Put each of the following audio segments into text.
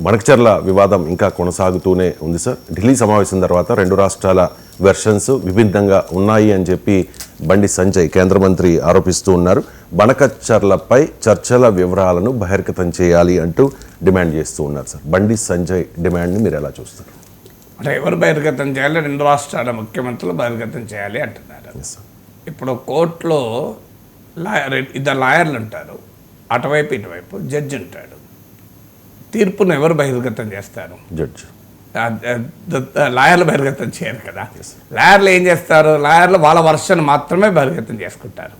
మణకచర్ల వివాదం ఇంకా కొనసాగుతూనే ఉంది సార్. ఢిల్లీ సమావేశం తర్వాత రెండు రాష్ట్రాల వెర్షన్స్ విభిన్నంగా ఉన్నాయి అని చెప్పి బండి సంజయ్ కేంద్ర మంత్రి ఆరోపిస్తూ ఉన్నారు. మణకచర్లపై చర్చల వివరాలను బహిర్గతం చేయాలి అంటూ డిమాండ్ చేస్తూ ఉన్నారు సార్. బండి సంజయ్ డిమాండ్ని మీరు ఎలా చూస్తారు? అంటే ఎవరు బహిర్గతం చేయాలి? రెండు రాష్ట్రాల ముఖ్యమంత్రులు బహిర్గతం చేయాలి అంటున్నారు. ఇప్పుడు కోర్టులో ఇద్దరు లాయర్లు ఉంటారు, అటువైపు ఇటువైపు జడ్జి ఉంటాడు. తీర్పును ఎవరు బహిర్గతం చేస్తారు? జడ్జి. లాయర్లు బహిర్గతం చేయరు కదా. లాయర్లు ఏం చేస్తారు? లాయర్లు వాళ్ళ వర్షన్ మాత్రమే బహిర్గతం చేసుకుంటారు.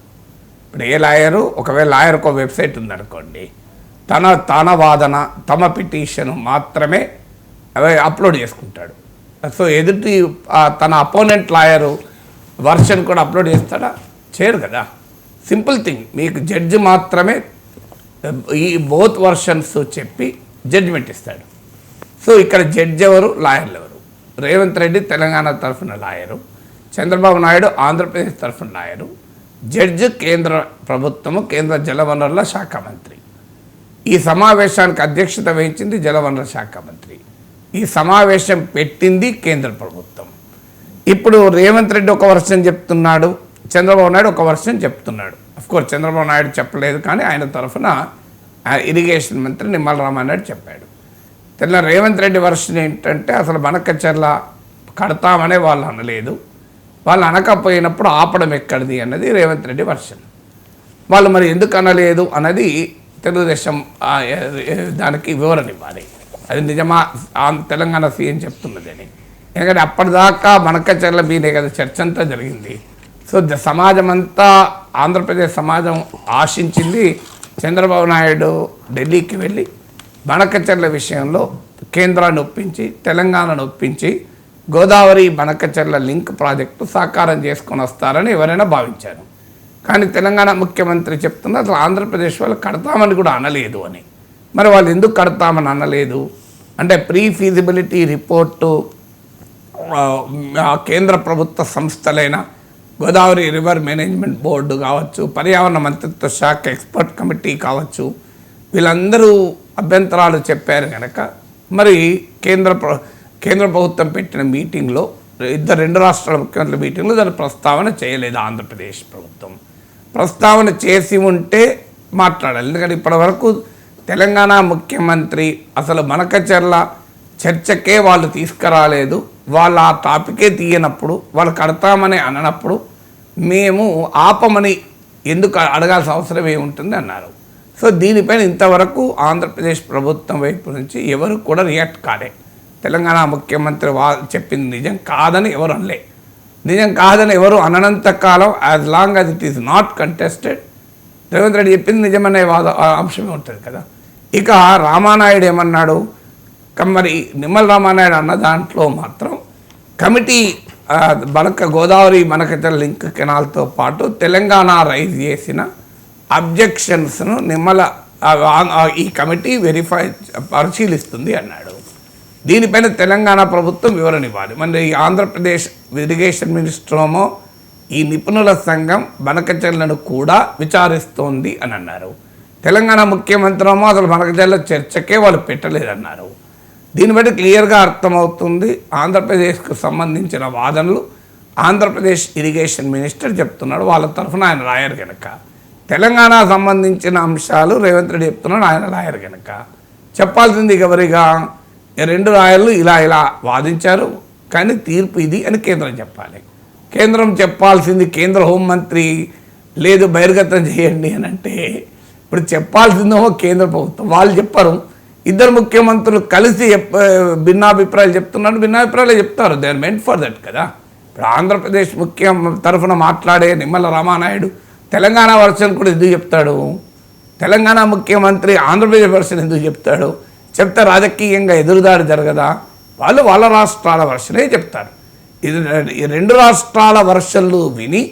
ఇప్పుడు ఏ లాయరు, ఒకవేళ లాయర్కి ఒక వెబ్సైట్ ఉందనుకోండి, తన వాదన, తమ పిటిషన్ మాత్రమే అప్లోడ్ చేసుకుంటాడు. సో ఎదుటి తన అపోనెంట్ లాయరు వర్షన్ కూడా అప్లోడ్ చేస్తాడా? చేయరు కదా. సింపుల్ థింగ్, మీకు జడ్జి మాత్రమే ఈ బోత్ వర్షన్స్ చెప్పి జడ్జిమెంట్ ఇస్తాడు. సో ఇక్కడ జడ్జి ఎవరు, లాయర్లు ఎవరు? రేవంత్ రెడ్డి తెలంగాణ తరఫున లాయరు, చంద్రబాబు నాయుడు ఆంధ్రప్రదేశ్ తరఫున లాయరు, జడ్జి కేంద్ర ప్రభుత్వము, కేంద్ర జలవనరుల శాఖ మంత్రి. ఈ సమావేశానికి అధ్యక్షత వహించింది జలవనరుల శాఖ మంత్రి. ఈ సమావేశం పెట్టింది కేంద్ర ప్రభుత్వం. ఇప్పుడు రేవంత్ రెడ్డి ఒక వర్షన్ చెప్తున్నాడు, చంద్రబాబు నాయుడు ఒక వర్షన్ చెప్తున్నాడు. అఫ్కోర్స్ చంద్రబాబు నాయుడు చెప్పలేదు, కానీ ఆయన తరఫున ఇరిగేషన్ మంత్రి నిమ్మల రామానాయుడు చెప్పాడు. రేవంత్ రెడ్డి వర్షన్ ఏంటంటే అసలు మణకచర్ల కడతామనే వాళ్ళు అనలేదు, వాళ్ళు అనకపోయినప్పుడు ఆపడం ఎక్కడిది అన్నది రేవంత్ రెడ్డి వర్షన్. వాళ్ళు మరి ఎందుకు అనలేదు అన్నది తెలుగుదేశం దానికి వివరణ ఇవ్వాలి. అది నిజమా తెలంగాణ సీఎం చెప్తున్నదని. ఎందుకంటే అప్పటిదాకా మణకచర్ల మీదే కదా చర్చ అంతా జరిగింది. సో సమాజం అంతా, ఆంధ్రప్రదేశ్ సమాజం ఆశించింది చంద్రబాబు నాయుడు ఢిల్లీకి వెళ్ళి మణకచర్ల విషయంలో కేంద్రాన్ని ఒప్పించి, తెలంగాణను ఒప్పించి గోదావరి మణకచర్ల లింక్ ప్రాజెక్టు సాకారం చేసుకొని వస్తారని ఎవరైనా భావించారు. కానీ తెలంగాణ ముఖ్యమంత్రి చెప్తున్నారు అసలు ఆంధ్రప్రదేశ్ వాళ్ళు కడతామని కూడా అనలేదు అని. మరి వాళ్ళు ఎందుకు కడతామని అనలేదు అంటే ప్రీ ఫీజిబిలిటీ రిపోర్టు కేంద్ర ప్రభుత్వ సంస్థలైన గోదావరి రివర్ మేనేజ్మెంట్ బోర్డు కావచ్చు, పర్యావరణ మంత్రిత్వ శాఖ ఎక్స్పర్ట్ కమిటీ కావచ్చు, వీళ్ళందరూ అభ్యంతరాలు చెప్పారు కనుక మరి కేంద్ర ప్రభుత్వం పెట్టిన మీటింగ్లో రెండు రాష్ట్రాల ముఖ్యమంత్రుల మీటింగ్లో దాని ప్రస్తావన చేయలేదు. ఆంధ్రప్రదేశ్ ప్రభుత్వం ప్రస్తావన చేసి ఉంటే మాట్లాడాలి. ఎందుకంటే ఇప్పటివరకు తెలంగాణ ముఖ్యమంత్రి అసలు మణకచర్ల చర్చకే వాళ్ళు తీసుకురాలేదు. వాళ్ళు ఆ టాపికే తీయనప్పుడు, వాళ్ళు కడతామని అననప్పుడు మేము ఆపమని ఎందుకు అడగాల్సిన అవసరం ఏముంటుంది అన్నారు. సో దీనిపైన ఇంతవరకు ఆంధ్రప్రదేశ్ ప్రభుత్వం వైపు నుంచి ఎవరు కూడా రియాక్ట్ కాలే. తెలంగాణ ముఖ్యమంత్రి చెప్పింది నిజం కాదని ఎవరు అనలే. నిజం కాదని ఎవరు అననంత కాలం, as long as it is not contested, Revanth Reddy చెప్పింది నిజమనే అంశమే ఉంటుంది కదా. ఇక రామానాయుడు ఏమన్నాడు? మరి నిమ్మల రామానాయుడు అన్న దాంట్లో మాత్రం కమిటీ గోదావరి మణకచర్ల లింక్ కెనాల్తో పాటు తెలంగాణ రైజ్ చేసిన అబ్జెక్షన్స్ను ఈ కమిటీ పరిశీలిస్తుంది అన్నాడు. దీనిపైన తెలంగాణ ప్రభుత్వం వివరణ ఇవ్వాలి. మరి ఆంధ్రప్రదేశ్ ఇరిగేషన్ మినిస్టర్ ఏమో ఈ నిపుణుల సంఘం మణకచర్లను కూడా విచారిస్తోంది అని అన్నారు. తెలంగాణ ముఖ్యమంత్రి ఏమో అసలు మణకచర్ల చర్చకే వాళ్ళు పెట్టలేదన్నారు. దీన్ని బట్టి క్లియర్గా అర్థమవుతుంది ఆంధ్రప్రదేశ్కు సంబంధించిన వాదనలు ఆంధ్రప్రదేశ్ ఇరిగేషన్ మినిస్టర్ చెప్తున్నాడు, వాళ్ళ తరఫున ఆయన లాయర్ కనుక. తెలంగాణ సంబంధించిన అంశాలు రేవంత్ రెడ్డి చెప్తున్నాడు, ఆయన లాయర్ కనుక. చెప్పాల్సింది ఎవరిగా? రెండు లాయర్లు ఇలా వాదించారు, కానీ తీర్పు ఇది అని కేంద్రం చెప్పాలి. కేంద్రం చెప్పాల్సింది, కేంద్ర హోంమంత్రి లేదు బహిర్గతం చేయండి అని అంటే ఇప్పుడు చెప్పాల్సిందేమో కేంద్ర ప్రభుత్వం, వాళ్ళు చెప్పరు. ఇద్దరు ముఖ్యమంత్రులు కలిసి భిన్నాభిప్రాయాలు చెప్తున్నారు, భిన్నాభిప్రాయాలు చెప్తారు, they are meant for that కదా. ఇప్పుడు ఆంధ్రప్రదేశ్ తరఫున మాట్లాడే నిమ్మల రామానాయుడు తెలంగాణ వర్షన్ కూడా ఎందుకు చెప్తాడు? తెలంగాణ ముఖ్యమంత్రి ఆంధ్రప్రదేశ్ వర్షన్ ఎందుకు చెప్తాడు? చెప్తే రాజకీయంగా ఎదురుదాడి జరగదా? వాళ్ళు వాళ్ళ రాష్ట్రాల వర్షనే చెప్తారు. ఈ రెండు రాష్ట్రాల వర్షన్లు విని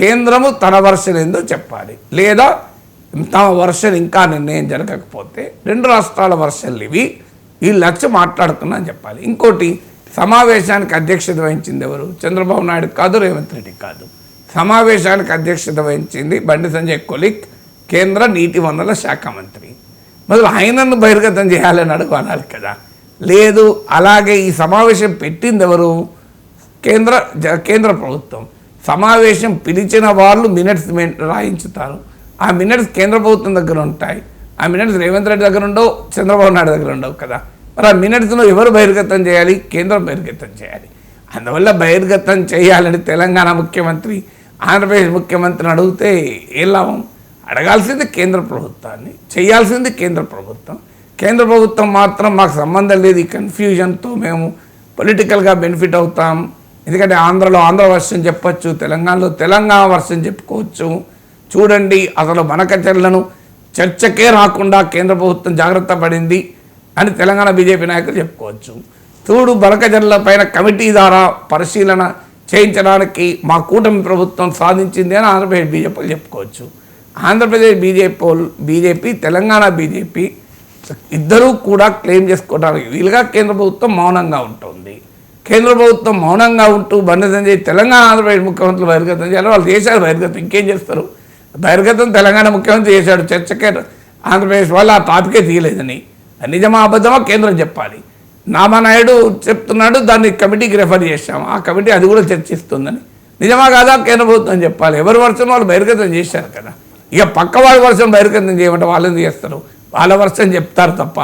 కేంద్రము తన వర్షన్ ఏందో చెప్పాలి, లేదా తమ వర్షన్ ఇంకా నిర్ణయం జరగకపోతే రెండు రాష్ట్రాల వర్షన్లు ఇవి, వీళ్ళు వచ్చి మాట్లాడుతున్నా అని చెప్పాలి. ఇంకోటి, సమావేశానికి అధ్యక్షత వహించింది ఎవరు? చంద్రబాబు నాయుడు కాదు, రేవంత్ రెడ్డి కాదు. సమావేశానికి అధ్యక్షత వహించింది బండి సంజయ్ కొలిక్, కేంద్ర నీటి వనరుల శాఖ మంత్రి. మొదలు ఆయనను బహిర్గతం చేయాలని అడగాలి కదా. లేదు, అలాగే ఈ సమావేశం పెట్టింది ఎవరు? కేంద్ర ప్రభుత్వం. సమావేశం పిలిచిన వాళ్ళు మినిట్స్ రాయించుతారు. ఆ మినిట్స్ కేంద్ర ప్రభుత్వం దగ్గర ఉంటాయి. ఆ మినిట్స్ రేవంత్ రెడ్డి దగ్గర ఉండవు, చంద్రబాబు నాయుడు దగ్గర ఉండవు కదా. మరి ఆ మినిట్స్ను ఎవరు బహిర్గతం చేయాలి? కేంద్రం బహిర్గతం చేయాలి. అందువల్ల బహిర్గతం చేయాలని తెలంగాణ ముఖ్యమంత్రి ఆంధ్రప్రదేశ్ ముఖ్యమంత్రిని అడిగితే ఏం లాభం? అడగాల్సింది కేంద్ర ప్రభుత్వాన్ని, చేయాల్సింది కేంద్ర ప్రభుత్వం. కేంద్ర ప్రభుత్వం మాత్రం మాకు సంబంధం లేదు, ఈ కన్ఫ్యూజన్తో మేము పొలిటికల్గా బెనిఫిట్ అవుతాం. ఎందుకంటే ఆంధ్రలో ఆంధ్ర వర్షన్ చెప్పచ్చు, తెలంగాణలో తెలంగాణ వర్షన్ చెప్పుకోవచ్చు. చూడండి, అసలు బనకచర్లను చర్చకే రాకుండా కేంద్ర ప్రభుత్వం జాగ్రత్త పడింది అని తెలంగాణ బీజేపీ నాయకులు చెప్పుకోవచ్చు. చూడు, బనకచర్ల పైన కమిటీ ద్వారా పరిశీలన చేయించడానికి మా కూటమి ప్రభుత్వం సాధించింది అని ఆంధ్రప్రదేశ్ బీజేపీలు చెప్పుకోవచ్చు. ఆంధ్రప్రదేశ్ బీజేపీ తెలంగాణ బీజేపీ ఇద్దరూ కూడా క్లెయిమ్ చేసుకోవడానికి వీలుగా కేంద్ర ప్రభుత్వం మౌనంగా ఉంటుంది. కేంద్ర ప్రభుత్వం మౌనంగా ఉంటూ బండి సంజయ్ తెలంగాణ ఆంధ్రప్రదేశ్ ముఖ్యమంత్రులు బహిర్గతం చేయాలి. వాళ్ళు చేశారు బహిర్గతం, ఇంకేం చేస్తారు? బహిర్గతం తెలంగాణ ముఖ్యమంత్రి చేశాడు, చర్చకే ఆంధ్రప్రదేశ్ వాళ్ళు ఆ టాపికే తీయలేదని. నిజమా అబద్ధమా కేంద్రం చెప్పాలి. నామానాయుడు చెప్తున్నాడు, దాన్ని కమిటీకి రెఫర్ చేశాము, ఆ కమిటీ అది కూడా చర్చిస్తుందని. నిజమా కాదా కేంద్ర ప్రభుత్వం చెప్పాలి. ఎవరి వర్షం వాళ్ళు బహిర్గతం చేశారు కదా. ఇక పక్క వాళ్ళ వర్షం బహిర్గతం చేయమంటే వాళ్ళని చేస్తారు, వాళ్ళ వర్షం చెప్తారు తప్ప